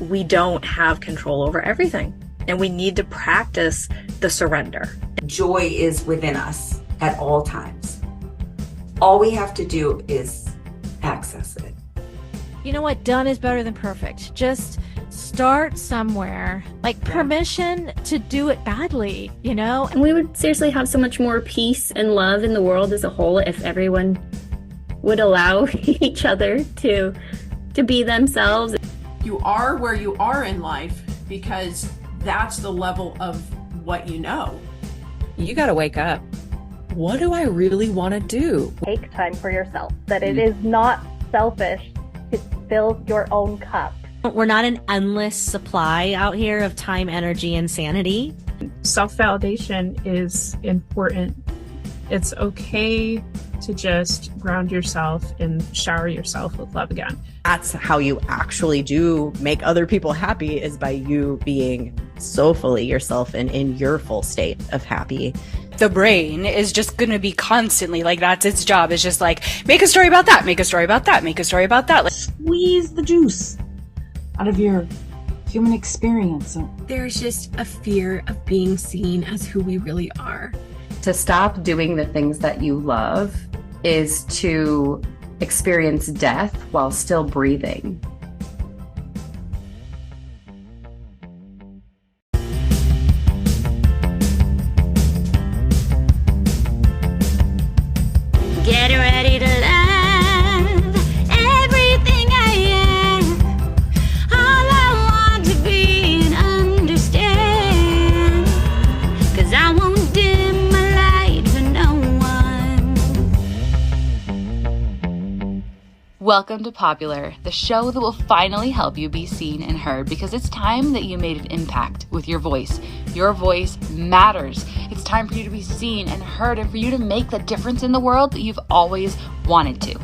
we don't have control over everything, and we need to practice the surrender. Joy is within us at all times. All we have to do is access it. You know what? Done is better than perfect. Just start somewhere. Like permission to do it badly, you know? And we would seriously have so much more peace and love in the world as a whole if everyone would allow each other to be themselves. You are where you are in life because that's the level of what you know. You got to wake up. What do I really want to do? Take time for yourself. That it is not selfish to fill your own cup. We're not an endless supply out here of time, energy, and sanity. Self-validation is important. It's okay to just ground yourself and shower yourself with love again. That's how you actually do make other people happy, is by you being so fully yourself and in your full state of happy. The brain is just going to be constantly like, that's its job. It's just like, make a story about that, make a story about that, make a story about that. Like, squeeze the juice out of your human experience. There's just a fear of being seen as who we really are. To stop doing the things that you love is to experience death while still breathing. Get ready to love everything I am. All I want to be and understand. 'Cause I won't dim my light for no one. Welcome to Popular, the show that will finally help you be seen and heard, because it's time that you made an impact with your voice. Your voice matters. It's time for you to be seen and heard and for you to make the difference in the world that you've always wanted to.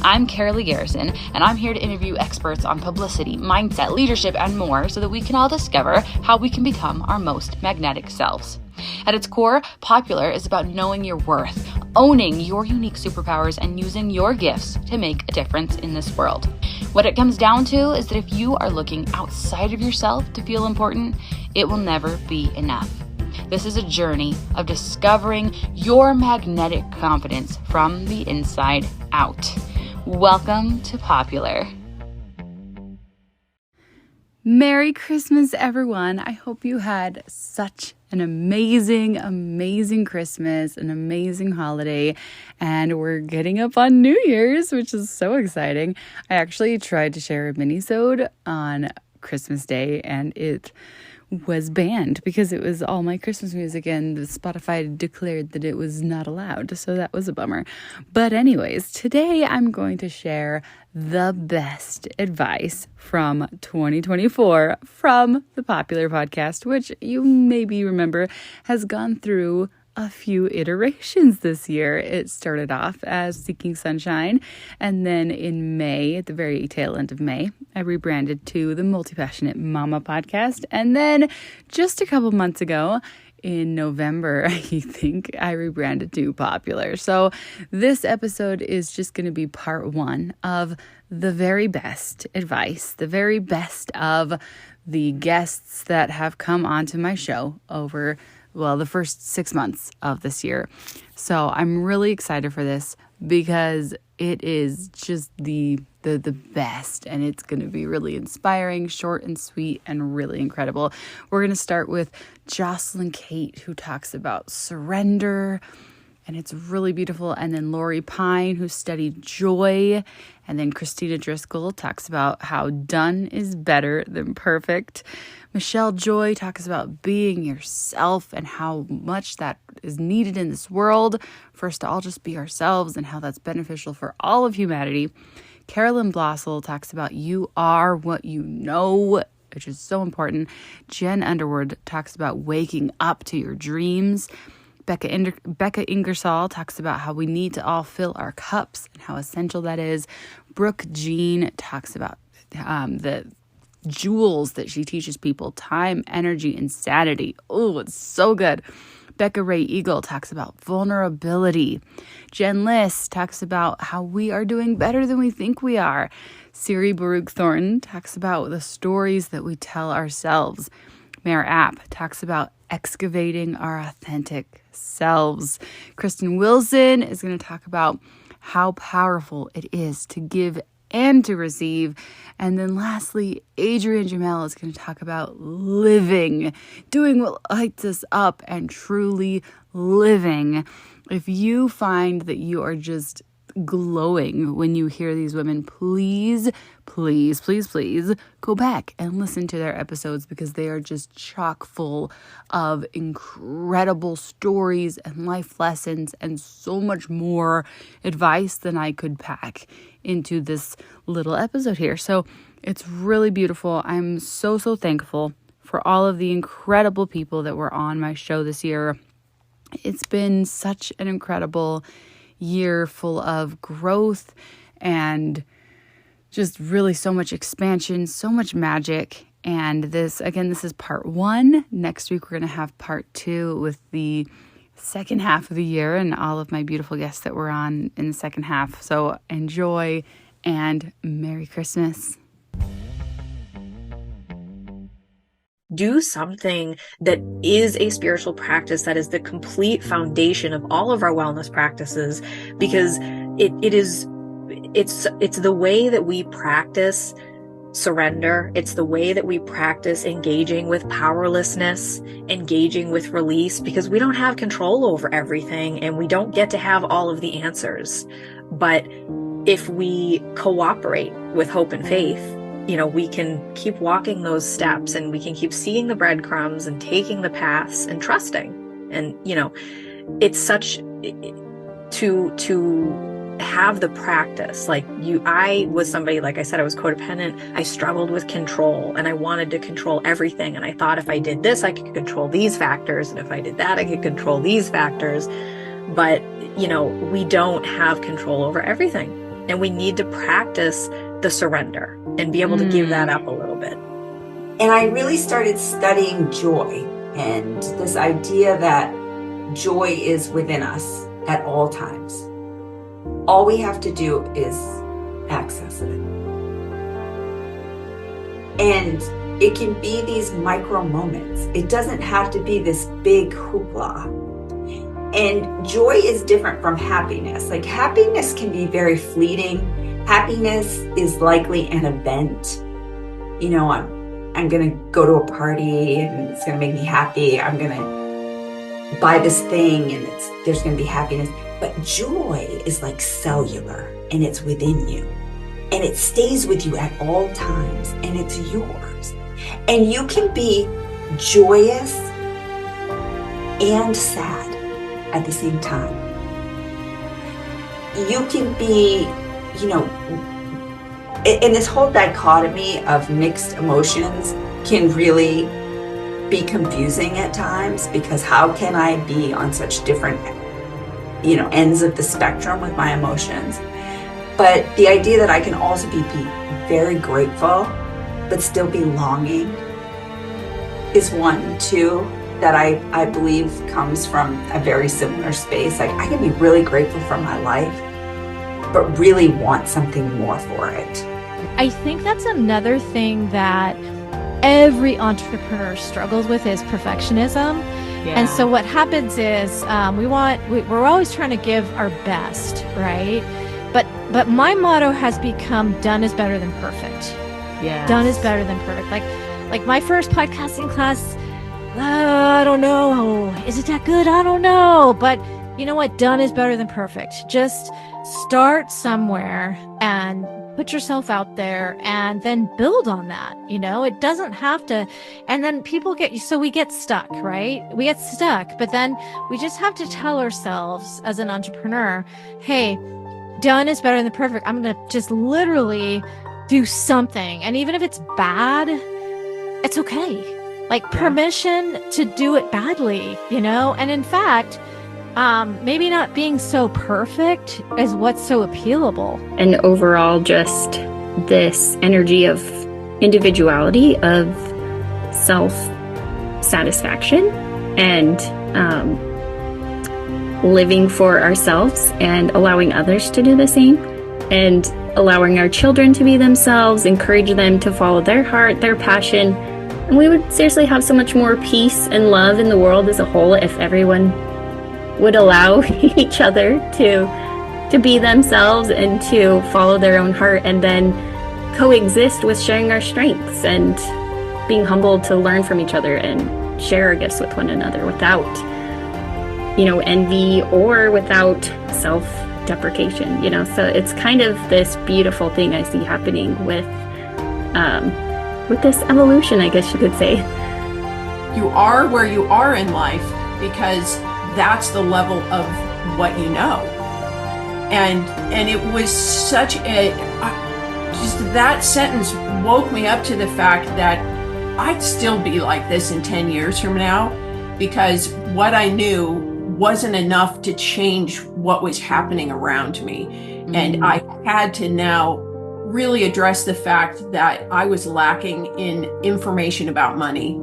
I'm Carolyn Garrison, and I'm here to interview experts on publicity, mindset, leadership, and more so that we can all discover how we can become our most magnetic selves. At its core, Popular is about knowing your worth, owning your unique superpowers, and using your gifts to make a difference in this world. What it comes down to is that if you are looking outside of yourself to feel important, it will never be enough. This is a journey of discovering your magnetic confidence from the inside out. Welcome to Popular. Merry Christmas, everyone. I hope you had such an amazing Christmas, an amazing holiday, and we're getting up on New Year's, which is so exciting. I actually tried to share a mini-sode on Christmas Day, and it was banned because it was all my Christmas music, and Spotify declared that it was not allowed, so that was a bummer. But anyways, today I'm going to share the best advice from 2024 from the Popular podcast, which you maybe remember has gone through a few iterations this year. It started off as Seeking Sunshine, and then in May, at the very tail end of May, I rebranded to the Multi-Passionate Mama podcast, and then just a couple months ago, in November, I think, I rebranded to Popular. So this episode is just going to be part one of the very best advice, the very best of the guests that have come onto my show over the first 6 months of this year. So I'm really excited for this because it is just the best, and it's going to be really inspiring, short and sweet, and really incredible. We're going to start with Joscelyn Kate, who talks about surrender, and it's really beautiful. And then Lori Pine, who studied joy. And then Kristina Driscoll talks about how done is better than perfect. Michelle Joy talks about being yourself and how much that is needed in this world for us to all just be ourselves, and how that's beneficial for all of humanity. Carolyn Blosil talks about you are what you know, which is so important. Jen Underwood talks about waking up to your dreams. Becca Ingersol talks about how we need to all fill our cups and how essential that is. Brooke Jean talks about the jewels that she teaches people: time, energy, and sanity. Oh, it's so good. Becca Ray Eagle talks about vulnerability. Jen Liss talks about how we are doing better than we think we are. Siri, Baruc, Thornton talks about the stories that we tell ourselves. Mare talks about excavating our authentic selves. Kristin Wilson is going to talk about how powerful it is to give and to receive. And then lastly, Adrienne Jamail is going to talk about living, doing what lights us up and truly living. If you find that you are just glowing when you hear these women, please go back and listen to their episodes, because they are just chock full of incredible stories and life lessons and so much more advice than I could pack into this little episode here. So it's really beautiful. I'm so thankful for all of the incredible people that were on my show this year. It's been such an incredible year full of growth and just really so much expansion, so much magic. And this is part 1. Next week, we're going to have part 2 with the second half of the year and all of my beautiful guests that were on in the second half. So enjoy and Merry Christmas. Do something that is a spiritual practice that is the complete foundation of all of our wellness practices, because it's the way that we practice surrender. It's the way that we practice engaging with powerlessness, engaging with release, because we don't have control over everything and we don't get to have all of the answers. But if we cooperate with hope and faith, we can keep walking those steps and we can keep seeing the breadcrumbs and taking the paths and trusting. And, it's such to have the practice. I was somebody, like I said, I was codependent. I struggled with control and I wanted to control everything. And I thought if I did this, I could control these factors. And if I did that, I could control these factors. But, we don't have control over everything. And we need to practice the surrender and be able to give that up a little bit. And I really started studying joy and this idea that joy is within us at all times. All we have to do is access it. And it can be these micro moments. It doesn't have to be this big hoopla. And joy is different from happiness. Happiness can be very fleeting. Happiness is likely an event. I'm going to go to a party and it's going to make me happy. I'm going to buy this thing and there's going to be happiness. But joy is like cellular and it's within you. And it stays with you at all times and it's yours. And you can be joyous and sad at the same time. You can be, and this whole dichotomy of mixed emotions can really be confusing at times, because how can I be on such different, ends of the spectrum with my emotions? But the idea that I can also be very grateful, but still be longing is one, too, that I believe comes from a very similar space. I can be really grateful for my life, but really want something more for it. I think that's another thing that every entrepreneur struggles with is perfectionism. Yeah. And so what happens is we're always trying to give our best, right? But my motto has become done is better than perfect. Yeah. Done is better than perfect. Like my first podcasting class, I don't know. Is it that good? I don't know. But you know what? Done is better than perfect. Just start somewhere and put yourself out there and then build on that. It doesn't have to. And then we get stuck, right? We get stuck, but then we just have to tell ourselves as an entrepreneur, hey, done is better than perfect. I'm going to just literally do something. And even if it's bad, it's okay. Permission to do it badly, And in fact, maybe not being so perfect is what's so appealable. And overall, just this energy of individuality, of self-satisfaction, and living for ourselves and allowing others to do the same. And allowing our children to be themselves, encourage them to follow their heart, their passion. And we would seriously have so much more peace and love in the world as a whole if everyone would allow each other to be themselves and to follow their own heart, and then coexist with sharing our strengths and being humble to learn from each other and share our gifts with one another without, envy or without self-deprecation, So it's kind of this beautiful thing I see happening with this evolution, I guess you could say. You are where you are in life because that's the level of what you know. And it was such just that sentence woke me up to the fact that I'd still be like this in 10 years from now, because what I knew wasn't enough to change what was happening around me. Mm-hmm. And I had to now really address the fact that I was lacking in information about money.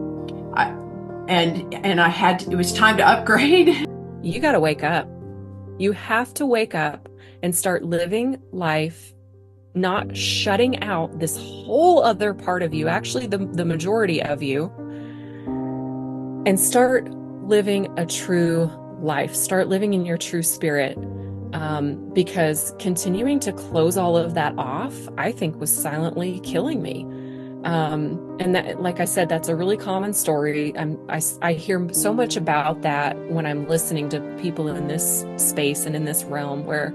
It was time to upgrade. You got to wake up. You have to wake up and start living life, not shutting out this whole other part of you, actually the majority of you, and start living a true life. Start living in your true spirit. Because continuing to close all of that off, I think, was silently killing me. And that, like I said, that's a really common story. I hear so much about that when I'm listening to people in this space and in this realm where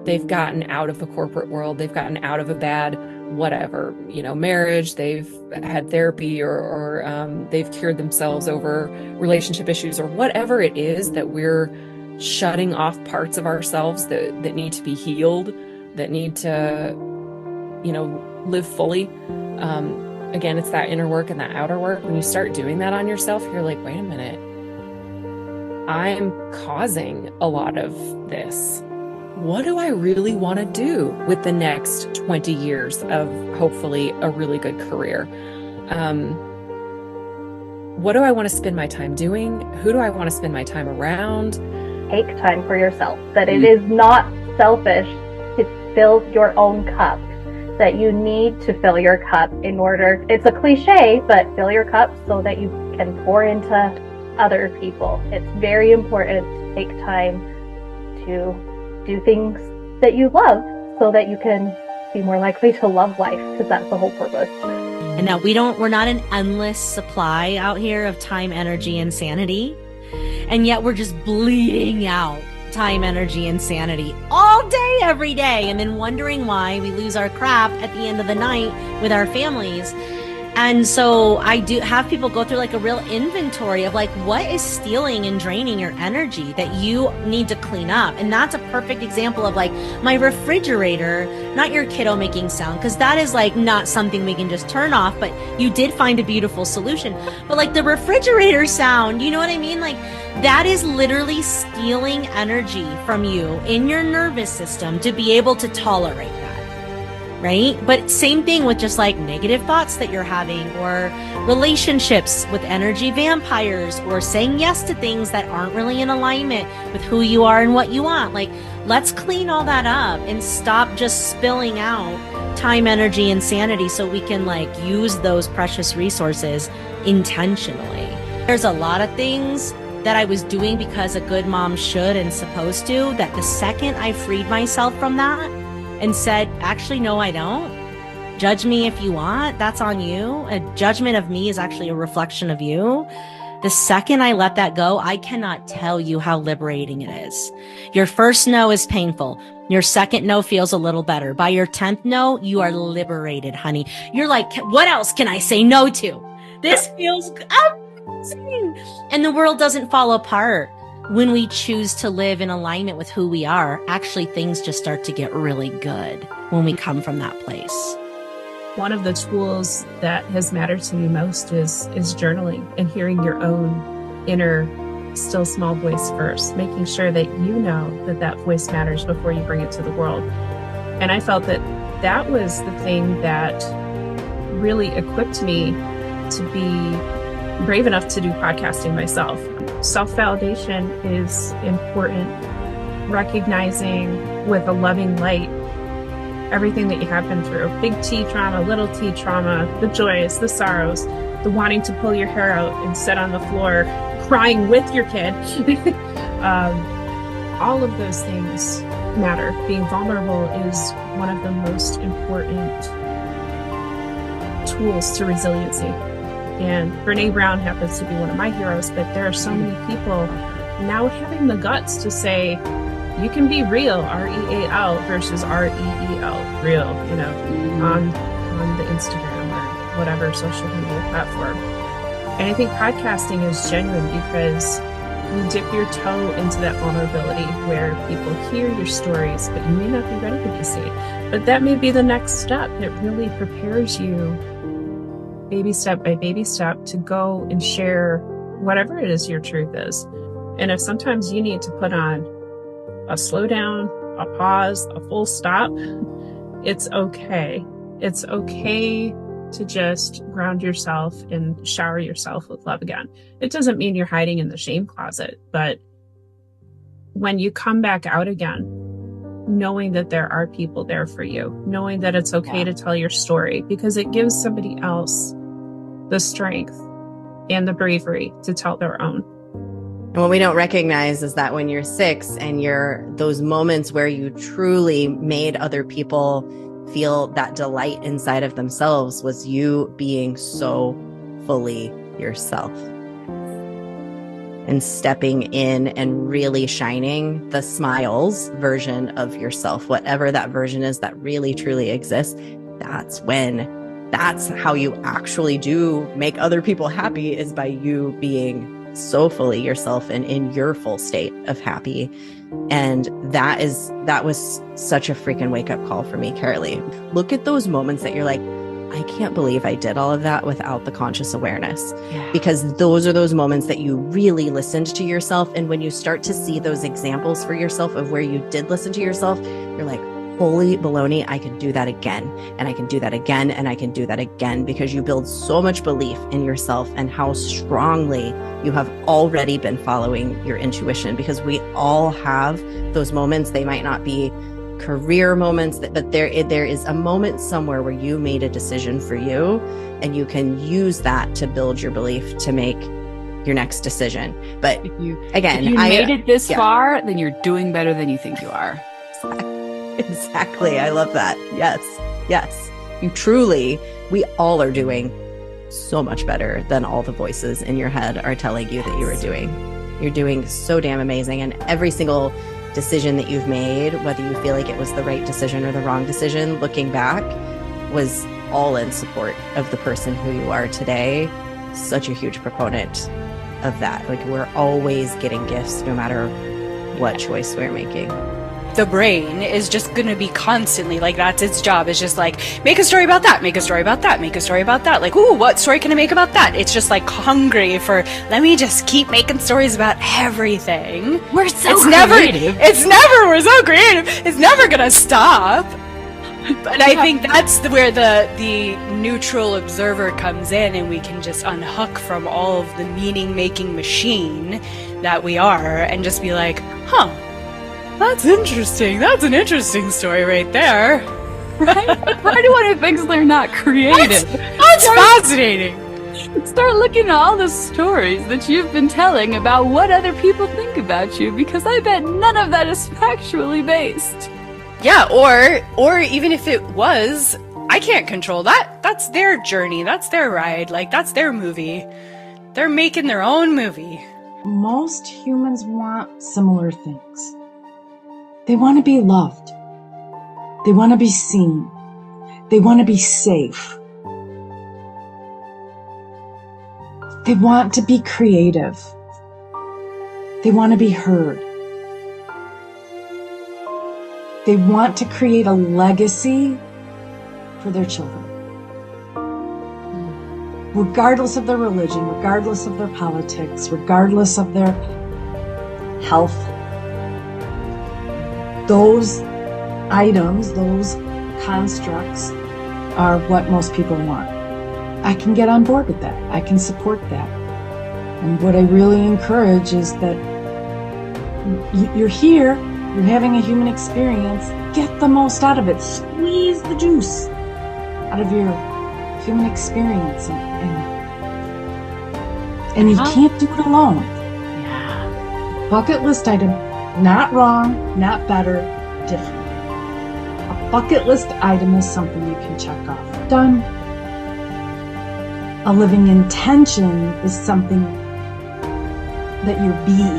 they've gotten out of the corporate world, they've gotten out of a bad whatever, marriage, they've had therapy or they've cured themselves over relationship issues or whatever it is that we're shutting off parts of ourselves that need to be healed, that need to, live fully. Again, it's that inner work and that outer work. When you start doing that on yourself, you're like, wait a minute, I'm causing a lot of this. What do I really want to do with the next 20 years of hopefully a really good career? What do I want to spend my time doing? Who do I want to spend my time around? Take time for yourself. That it is not selfish to fill your own cup. That you need to fill your cup in order, it's a cliche, but fill your cup so that you can pour into other people. It's very important to take time to do things that you love so that you can be more likely to love life, because that's the whole purpose. And that we're not an endless supply out here of time, energy, and sanity. And yet we're just bleeding out time, energy, and sanity all day, every day, and then wondering why we lose our crap at the end of the night with our families. And so I do have people go through like a real inventory of like, what is stealing and draining your energy that you need to clean up? And that's a perfect example of like my refrigerator, not your kiddo making sound, because that is like not something we can just turn off, but you did find a beautiful solution. But like the refrigerator sound, you know what I mean? Like that is literally stealing energy from you in your nervous system to be able to tolerate that. Right? But same thing with just like negative thoughts that you're having, or relationships with energy vampires, or saying yes to things that aren't really in alignment with who you are and what you want. Like, let's clean all that up and stop just spilling out time, energy, and sanity so we can like use those precious resources intentionally. There's a lot of things that I was doing because a good mom should and supposed to, that the second I freed myself from that and said, actually, no, I don't. Judge me if you want. That's on you. A judgment of me is actually a reflection of you. The second I let that go, I cannot tell you how liberating it is. Your first no is painful. Your second no feels a little better. By your 10th no, you are liberated, honey. You're like, what else can I say no to? This feels amazing. And the world doesn't fall apart. When we choose to live in alignment with who we are, actually things just start to get really good when we come from that place. One of the tools that has mattered to me most is journaling and hearing your own inner still small voice first, making sure that you know that voice matters before you bring it to the world. And I felt that was the thing that really equipped me to be brave enough to do podcasting myself. Self-validation is important. Recognizing with a loving light everything that you have been through. Big T trauma, little T trauma, the joys, the sorrows, the wanting to pull your hair out and sit on the floor crying with your kid. All of those things matter. Being vulnerable is one of the most important tools to resiliency. And Brene Brown happens to be one of my heroes, but there are so many people now having the guts to say, you can be real, R-E-A-L versus R-E-E-L, real, you know, on the Instagram or whatever social media platform. And I think podcasting is genuine because you dip your toe into that vulnerability where people hear your stories, but you may not be ready to be seen. But that may be the next step. It really prepares you baby step by baby step to go and share whatever it is your truth is. And if sometimes you need to put on a slowdown, a pause, a full stop, it's okay. It's okay to just ground yourself and shower yourself with love again. It doesn't mean you're hiding in the shame closet, but when you come back out again, knowing that there are people there for you, knowing that it's okay to tell your story, because it gives somebody else the strength and the bravery to tell their own. And what we don't recognize is that when you're 6 and you're those moments where you truly made other people feel that delight inside of themselves was you being so fully yourself and stepping in and really shining the smiles version of yourself, whatever that version is that really truly exists. That's how you actually do make other people happy, is by you being so fully yourself and in your full state of happy. And that was such a freaking wake up call for me, Carolyn. Look at those moments that you're like, I can't believe I did all of that without the conscious awareness. Yeah. Because those are those moments that you really listened to yourself. And when you start to see those examples for yourself of where you did listen to yourself, you're like, holy baloney, I can do that again. And I can do that again. And I can do that again, because you build so much belief in yourself and how strongly you have already been following your intuition, because we all have those moments. They might not be career moments, but there is a moment somewhere where you made a decision for you, and you can use that to build your belief to make your next decision. But if you made it this far, then you're doing better than you think you are. Exactly. I love that. Yes. We all are doing so much better than all the voices in your head are telling you that you are doing. You're doing so damn amazing. And every single decision that you've made, whether you feel like it was the right decision or the wrong decision, looking back, was all in support of the person who you are today. Such a huge proponent of that. Like, we're always getting gifts no matter what choice we're making. The brain is just going to be constantly like, that's its job. It's just like, make a story about that, make a story about that, make a story about that. Like, ooh, what story can I make about that? It's just like hungry for, let me just keep making stories about everything. We're so creative. We're so creative. It's never going to stop. But I think that's where the neutral observer comes in, and we can just unhook from all of the meaning-making machine that we are and just be like, huh, that's interesting. That's an interesting story right there. Right? For anyone who thinks they're not creative. That's fascinating. Start looking at all the stories that you've been telling about what other people think about you, because I bet none of that is factually based. Yeah, or even if it was, I can't control that. That's their journey. That's their ride. Like, that's their movie. They're making their own movie. Most humans want similar things. They want to be loved. They want to be seen. They want to be safe. They want to be creative. They want to be heard. They want to create a legacy for their children. Regardless of their religion, regardless of their politics, regardless of their health, those items, those constructs are what most people want. I can get on board with that. I can support that. And what I really encourage is that you're here, you're having a human experience, get the most out of it. Squeeze the juice out of your human experience. And you can't do it alone. Yeah. Bucket list item, not wrong, not better, different. A bucket list item is something you can check off. Done. A living intention is something that you're being,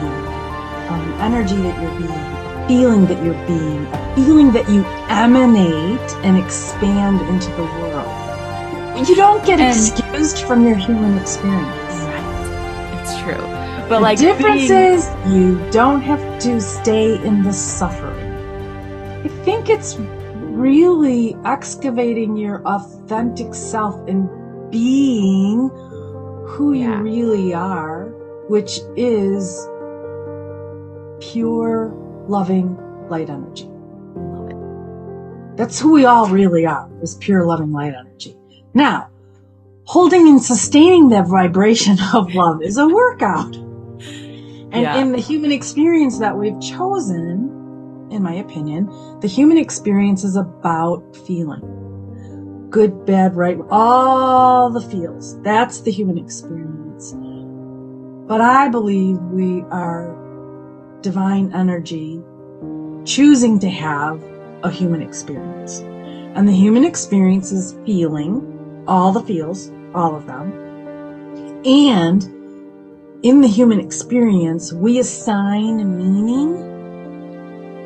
an energy that you're being, a feeling that you're being, a feeling that you emanate and expand into the world. You don't get excused from your human experience. Right. It's true. But the difference is you don't have to stay in the suffering. I think it's really excavating your authentic self and being who you really are, which is pure, loving light energy. That's who we all really are, is pure, loving light energy. Now, holding and sustaining that vibration of love is a workout. And in the human experience that we've chosen, in my opinion, the human experience is about feeling. Good, bad, right, all the feels. That's the human experience. But I believe we are divine energy choosing to have a human experience. And the human experience is feeling, all the feels, all of them. And in the human experience, we assign meaning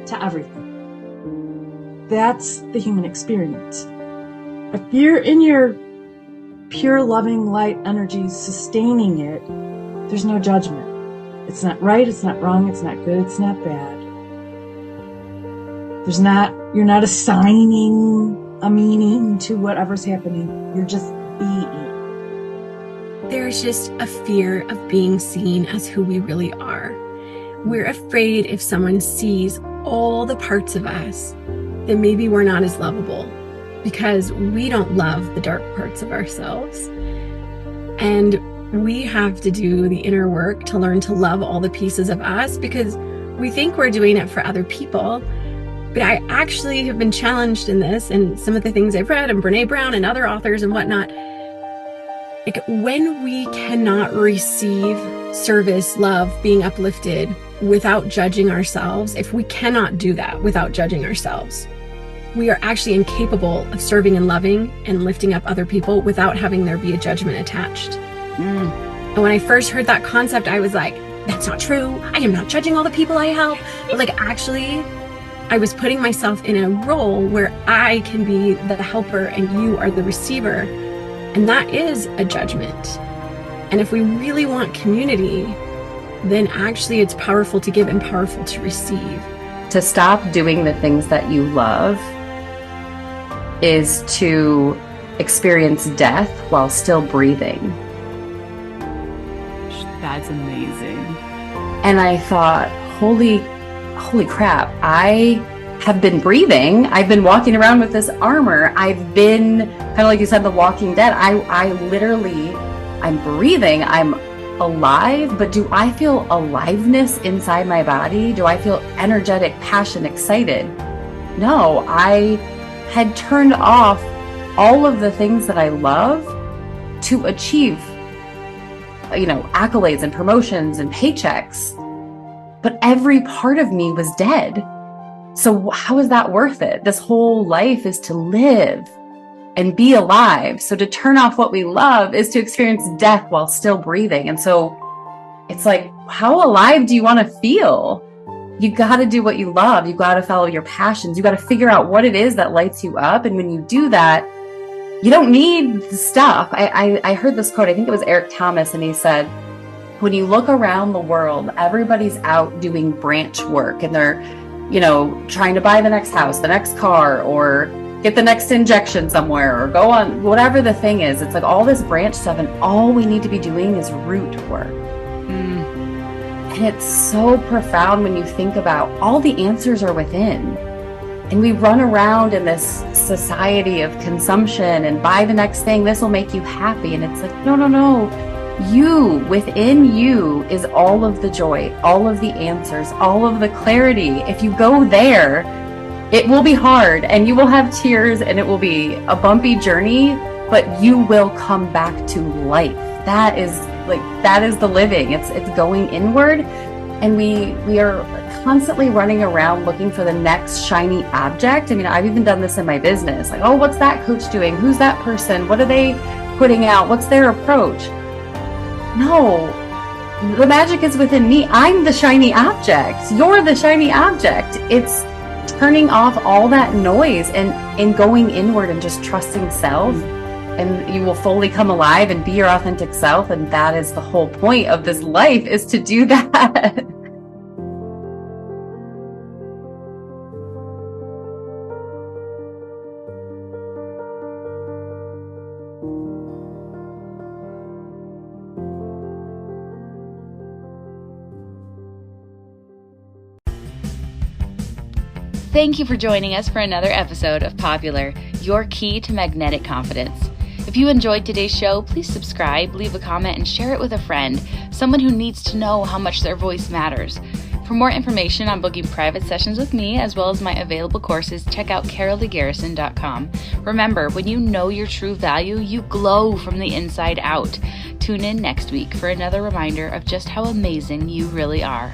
to everything. That's the human experience. If you're in your pure, loving, light energy, sustaining it, there's no judgment. It's not right, it's not wrong, it's not good, it's not bad. You're not assigning a meaning to whatever's happening. You're just being. There's just a fear of being seen as who we really are. We're afraid if someone sees all the parts of us, then maybe we're not as lovable, because we don't love the dark parts of ourselves. And we have to do the inner work to learn to love all the pieces of us, because we think we're doing it for other people. But I actually have been challenged in this, and some of the things I've read, and Brene Brown and other authors and whatnot. Like, when we cannot receive service, love, being uplifted without judging ourselves, if we cannot do that without judging ourselves, we are actually incapable of serving and loving and lifting up other people without having there be a judgment attached. And when I first heard that concept, I was like, that's not true. I am not judging all the people I help. But like, actually, I was putting myself in a role where I can be the helper and you are the receiver. And that is a judgment. And if we really want community, then actually it's powerful to give and powerful to receive. To stop doing the things that you love is to experience death while still breathing. That's amazing. And I thought, holy crap, I have been breathing. I've been walking around with this armor. I've been, kind of like you said, The Walking Dead. I literally, I'm breathing. I'm alive, but do I feel aliveness inside my body? Do I feel energetic, passion, excited? No, I had turned off all of the things that I love to achieve, accolades and promotions and paychecks. But every part of me was dead. So how is that worth it? This whole life is to live and be alive. So to turn off what we love is to experience death while still breathing. And so it's like, how alive do you want to feel? You got to do what you love. You got to follow your passions. You got to figure out what it is that lights you up. And when you do that, you don't need the stuff. I heard this quote, I think it was Eric Thomas, and he said, when you look around the world, everybody's out doing branch work, and they're, trying to buy the next house, the next car, or get the next injection somewhere, or go on, whatever the thing is. It's like all this branch stuff, and all we need to be doing is root work. And it's so profound when you think about all the answers are within. And we run around in this society of consumption and buy the next thing, this will make you happy. And it's like, no. Within you is all of the joy, all of the answers, all of the clarity. If you go there, it will be hard and you will have tears and it will be a bumpy journey, but you will come back to life. That is the living. It's going inward, and we are constantly running around looking for the next shiny object. I mean, I've even done this in my business. Like, oh, what's that coach doing? Who's that person? What are they putting out? What's their approach? No, the magic is within me. I'm the shiny object. You're the shiny object. It's turning off all that noise and going inward and just trusting self, and you will fully come alive and be your authentic self. And that is the whole point of this life, is to do that. Thank you for joining us for another episode of Popular, your key to magnetic confidence. If you enjoyed today's show, please subscribe, leave a comment, and share it with a friend, someone who needs to know how much their voice matters. For more information on booking private sessions with me, as well as my available courses, check out carollygarrison.com. Remember, when you know your true value, you glow from the inside out. Tune in next week for another reminder of just how amazing you really are.